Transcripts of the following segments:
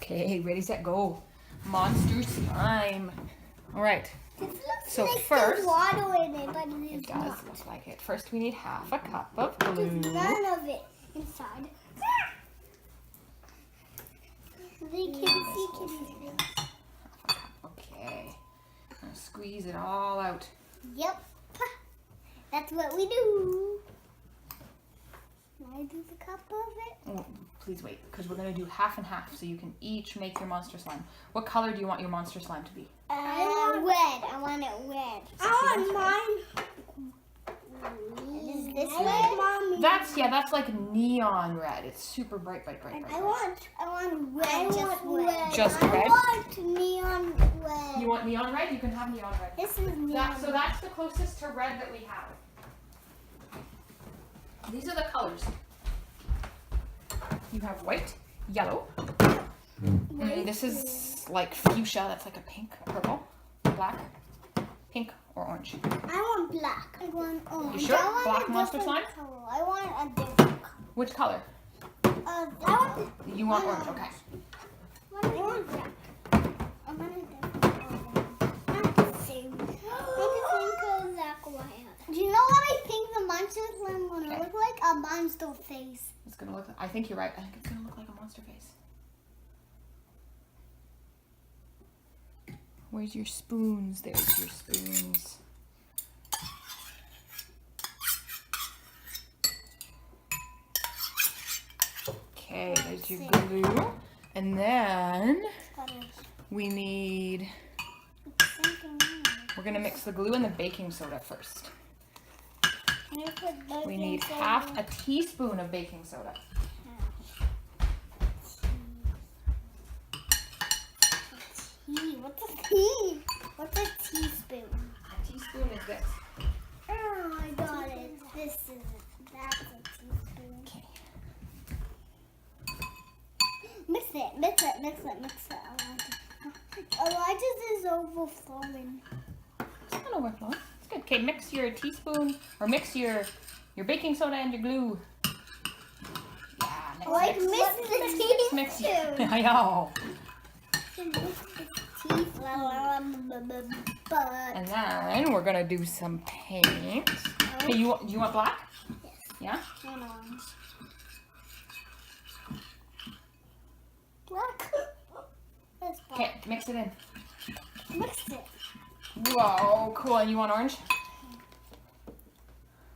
Okay, ready, set, go. Monster slime. All right. This looks So like first, there's water in it, but it it is does not. look like it. First, we need half a cup of glue. There's none of it inside. They can see Kitty's face. Half a cup. Okay. Now squeeze it all out. Yep. That's what we do. Can I do the cup of it? Oh, please wait, because we're going to do half and half, so you can each make your monster slime. What color do you want your monster slime to be? Red. I want it red. I want mine. Is this red? That's like neon red. It's super bright, bright, bright, bright. I want red. Just I red? want neon red. You want neon red? You can have neon red. This is neon. So that's the closest to red that we have. These are the colors. You have white, yellow. This is like fuchsia. That's like a pink, purple, black, pink, or orange. I want black. I want orange. You sure? I want Black a monster different slime? color. I want a different color. Which color? I want. You want orange, okay. I want black. I want a different color. Not the same. Not the same color as aqua. Do you know what I think the monster slime would look like? A monster face. It's gonna look. I think you're right. I think it's gonna look like a monster face. Where's your spoons? There's your spoons. Okay, there's your glue. And then we need, we're gonna mix the glue and the baking soda first. We need half a teaspoon of baking soda. What's a tea? What's a teaspoon? A teaspoon is this. Oh, I got it. This is it. That's a teaspoon. Okay. Mix it. I want it. Elijah's is overflowing. It's not overflowing. It's good. Okay, mix your teaspoon, or mix your baking soda and your glue. Yeah, Like mix the mix. teaspoon. I know. And then we're gonna do some paint. Okay, you want black? Yes. Yeah. And orange. Black. That's black. Okay, mix it in. Mix it. Whoa, cool. And you want orange?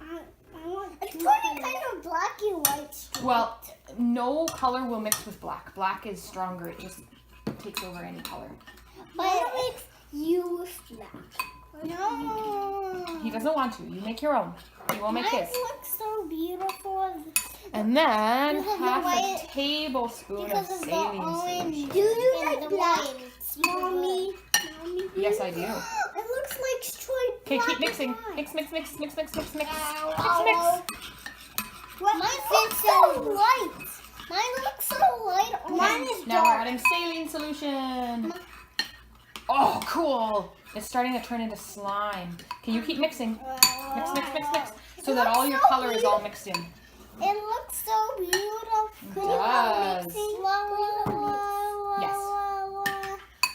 I want. It's turning kind of blacky white. Striped. Well, no color will mix with black. Black is stronger. It just takes over any color. But it makes you black. No. He doesn't want to. You make your own. He will make Mine his. looks so beautiful. And then Because of the half a white- tablespoon of Because of the saline orange. solution. Do you like black? Mommy. Yes, I do. It looks like straight Okay, black. keep mixing. and white. Mix, mix, mix, mix, mix, mix, mix. Ow. Mix, Mine looks so light. Mine looks so light. mix. Mine is Now we're dark. adding saline solution. Oh, cool. It's starting to turn into slime. Okay, you keep mixing. Mix, mix, mix, mix. So that all your color is all mixed in. It looks so beautiful. It does. Yes.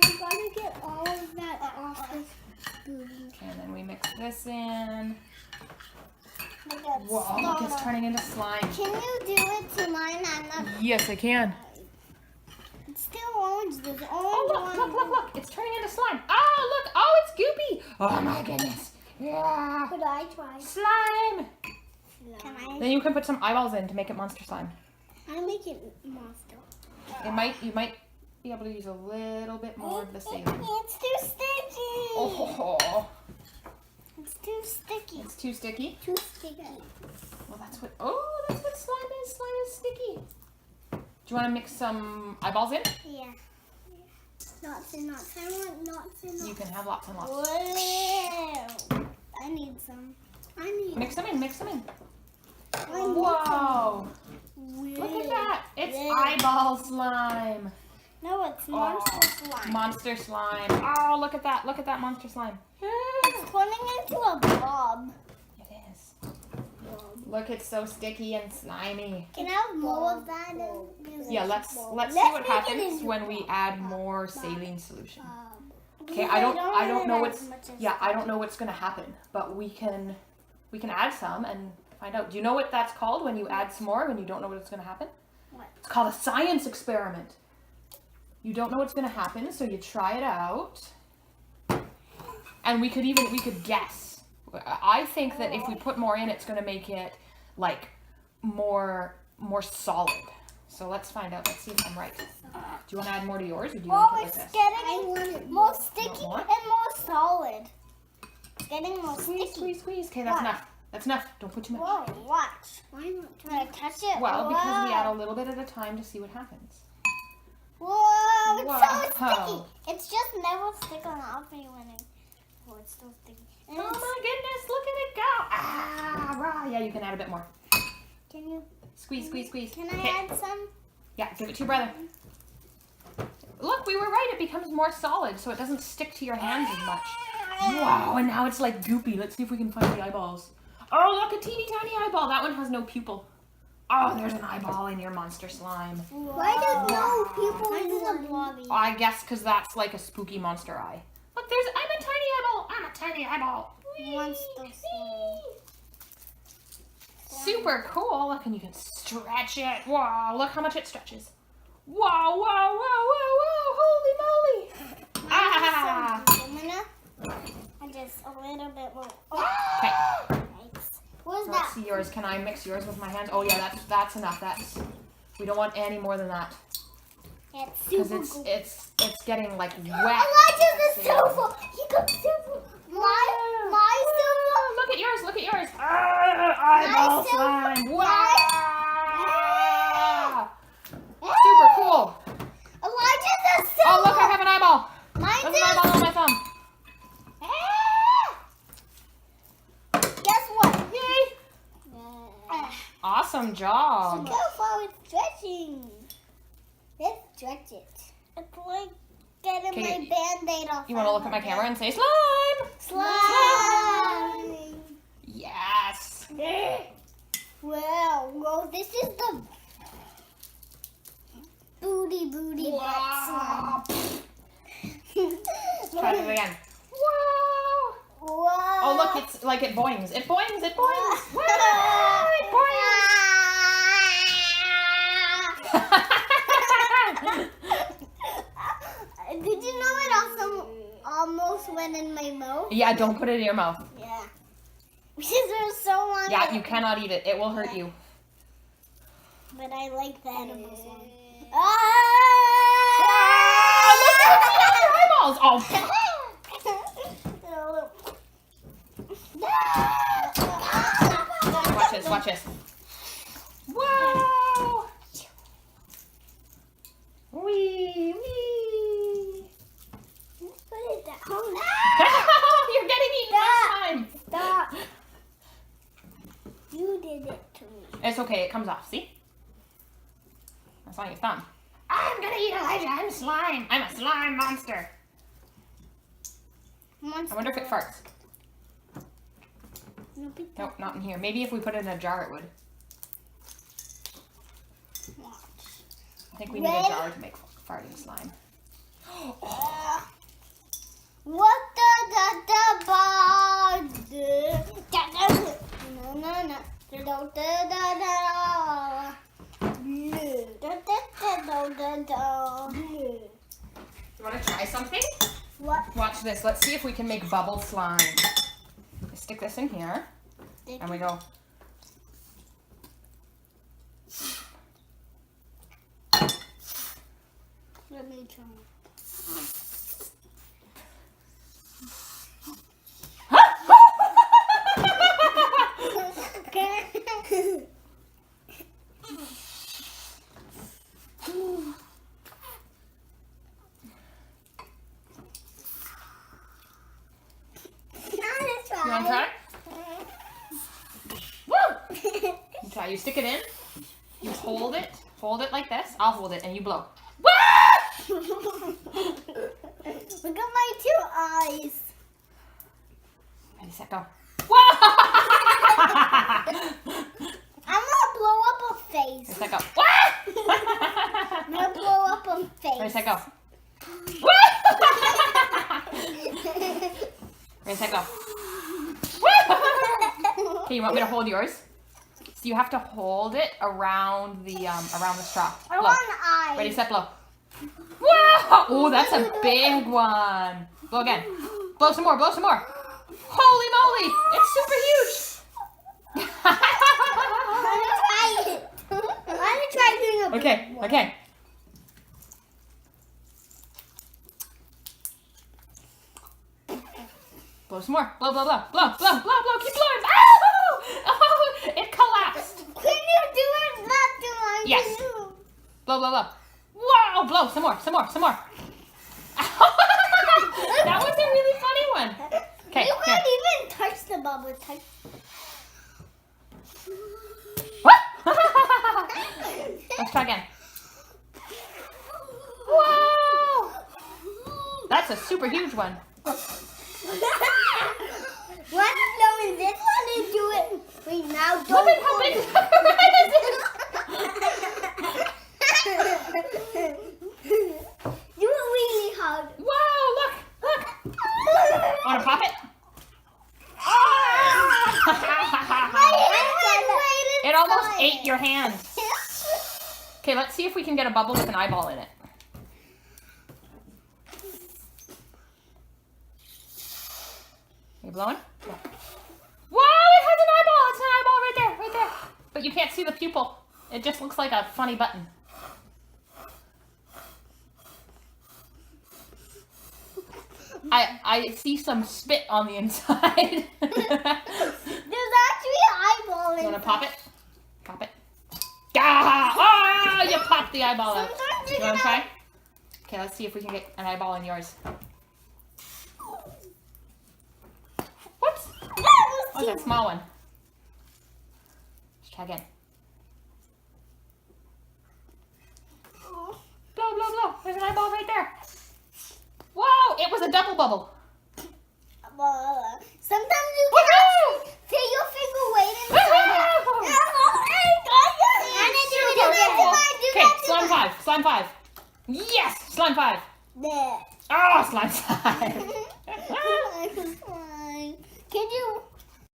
We gotta get all of that off this spoon. Okay, and then we mix this in. Look at Whoa, look, it's turning into slime. Can you do it to mine? I'm not. Yes, I can. It's still orange. There's orange Oh, look. It's turning into slime. Oh, look. Oh, it's goopy. Oh, my goodness. Yeah. Could I try? Slime. Can I? Then you can put some eyeballs in to make it monster slime. I make it monster. You might be able to use a little bit more of the saline. It's too sticky. Oh, It's too sticky. it's too sticky. Too sticky. Well, that's what slime is. Slime is sticky. Do you want to mix some eyeballs in? Yeah. Lots and lots. I want lots and lots. You can have lots and lots. Whoa. I need some. Mix them in. I need Whoa. some. Look at that. It's Yeah. eyeball slime. No, it's monster slime. Monster slime. Oh, look at that. Look at that monster slime. It's turning into a blob. It is. Blob. Look, it's so sticky and slimy. Can I have more of that? Yeah, let's see what happens when we add more saline solution. Okay, I don't know what's I don't know what's gonna happen, but we can add some and find out. Do you know what that's called when you add some more when you don't know what's gonna happen? What? It's called a science experiment. You don't know what's gonna happen, so you try it out, and we could guess. I think that if we put more in, it's gonna make it like more solid. So let's find out. Let's see if I'm right. Do you want to add more to yours, or do you want it like this? Getting more sticky and more solid. It's getting more sticky. Squeeze. Okay, that's enough. That's enough. Don't put too much. Whoa, watch. Can I touch it? Well, because we add a little bit at a time to see what happens. Whoa, it's so Wow. sticky. It's just never stick on me when it's so sticky. And Oh my goodness, look at it go. Ah, rah. Yeah, you can add a bit more. Can you? Squeeze. Can Okay. I add some? Yeah, give it to your brother. Look, we were right. It becomes more solid, so it doesn't stick to your hands as much. Wow, and now it's like goopy. Let's see if we can find the eyeballs. Oh, look, a teeny tiny eyeball. That one has no pupil. Oh, there's an eyeball in your monster slime. Why does no people in the blobby? I guess because that's like a spooky monster eye. Look, I'm a tiny eyeball. I'm a tiny eyeball. Monster slime. Super cool. Look, and you can stretch it. Wow, look how much it stretches. Wow. Holy moly. Ah. I'm gonna just a little bit more. Okay. Nice. What's Let's that? see yours. Can I mix yours with my hands? Oh yeah, that's enough. We don't want any more than that. It's Because super cool. it's getting like wet. Elijah's the silver. He got silver. My silver. Look at yours. Look at yours. Eyeball My silver. slime. Wow. Super cool. Elijah's the silver. Oh look, I have an eyeball. Mine's There's an eyeball on my thumb. Guess what? Yay. Awesome job. Look how far it's stretching. Let's stretch it. It's like getting Okay, my band-aid off. You want to look at my camera and say slime? Slime. Yes. Well, this is the booty butt slime. Try it again. Wow. Whoa. Oh look, it's like it boings. It boings. It boings. Wow, it boings. Did you know it also almost went in my mouth? Yeah, don't put it in your mouth. Yeah. Because there's so on Yeah, it. you cannot eat it. It will hurt you. But I like the edible one. Look at your eyeballs. Oh. Watch this. Wow. Wee. Put it down. You're getting eaten this time. Stop. You did it to me. It's okay. It comes off. See? That's on your thumb. I'm gonna eat Elijah. I'm slime. I'm a slime monster. I wonder if it farts. Nope, not in here. Maybe if we put it in a jar, it would. I think we need a jar to make farting slime. What the bug? No. You want to try something? What? Watch this. Let's see if we can make bubble slime. We stick this in here, and we go. Let me try. You want to try? Woo! You try. You stick it in. You hold it. Hold it like this. I'll hold it, and you blow. Woo! Look at my two eyes. Ready, set, go. Whoa! I'm gonna blow up a face. Ready, set, go. I'm gonna blow up a face. Ready, set, go. Ready, set, go. Okay, you want me to hold yours? So you have to hold it around the straw. I Blow. want an eye. Ready, set, blow. Wow! Oh, that's a big one. Blow again. Blow some more, blow some more. Holy moly! It's super huge. I'm gonna try it. I'm gonna try doing a Okay, big one. okay. Blow some more. Blow, blow, blow. Blow, blow, blow, blow. Keep blowing. Oh! Oh! It collapsed. Can you do it not too long? Yes. Blow, blow, blow. Wow! Blow. Some more, some more, some more. That was a really funny one. Okay, You here. can't even touch the bubble. Let's try again. Wow! That's a super huge one. One is blowing this one and do it. Wait, now Look don't. at how big the Do it really hard. Wow, look, look. Want to pop it? It almost ate your hand. Okay, let's see if we can get a bubble with an eyeball in it. Are you blowing? Wow, it has an eyeball. It's an eyeball right there, right there. But you can't see the pupil. It just looks like a funny button. I see some spit on the inside. There's actually an eyeball in You want it. to pop it? Pop it. Ah! Oh, you popped the eyeball out. Sometimes You want to try? Okay, let's see if we can get an eyeball in yours. Whoops. Oh, that small one. Let's try again. Blow, blow, blow. There's an eyeball right there. Whoa, it was a double bubble. Sometimes you Woohoo! can actually take your finger weight inside Woohoo! it. Okay, slime 5, slime 5. Yes, slime 5. There. Oh, slime 5. Can you